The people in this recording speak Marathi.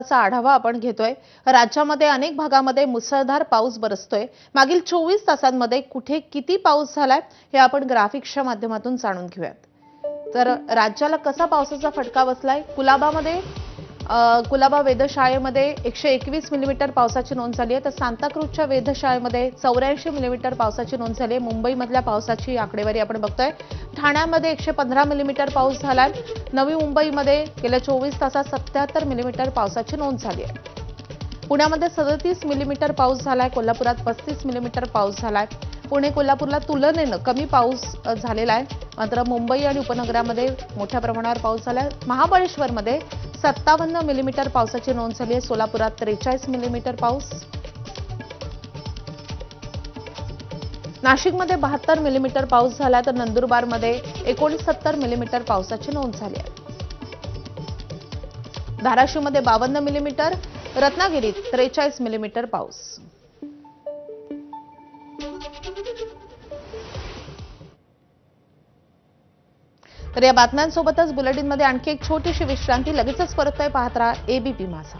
चा आढावा आपण घेतोय। राज्यामध्ये अनेक भागामध्ये मुसळधार पाऊस बरसतोय। मागील 24 तासांमध्ये कुठे किती पाऊस झालाय हे आपण ग्राफिक्सच्या माध्यमातून जाणून घेऊयात। तर राज्याला कसा पावसाचा फटका बसलाय? कुलाबा वेधशाळेमध्ये 121 मिलीमीटर पावसाची नोंद झाली आहे, तर सांताक्रूजच्या वेधशाळेमध्ये 84 मिलीमीटर पावसाची नोंद झाली आहे। मुंबईमधल्या पावसाची आकडेवारी आपण बघतोय। ठाण्यामध्ये 115 मिलीमीटर पाऊस झालाय। नवी मुंबईमध्ये गेल्या 24 तासात 77 मिलीमीटर पावसाची नोंद झाली आहे। पुण्यामध्ये 37 मिलीमीटर पाऊस झालाय। कोल्हापुरात 35 मिलीमीटर पाऊस झालाय। पुणे कोल्हापूरला तुलनेने कमी पाऊस झालेला आहे, मात्र मुंबई आणि उपनगरामध्ये मोठ्या प्रमाणावर पाऊस झालाय। महाबळेश्वरमध्ये 57 मिलीमीटर पावसाची नोंद झाली आहे। सोलापुरात 43 मिलीमीटर पाऊस, नाशिकमध्ये 72 मिलीमीटर पाऊस झाला, तर नंदुरबारमध्ये 69 मिलीमीटर पावसाची नोंद झाली आहे। धाराशिवमध्ये 52 मिलीमीटर, रत्नागिरीत 43 मिलीमीटर पाऊस। तर या बातम्यांसोबतच बुलेटिनमध्ये आणखी एक छोटीशी विश्रांती, लगेचच परततोय, पाहत राहा एबीपी माझा।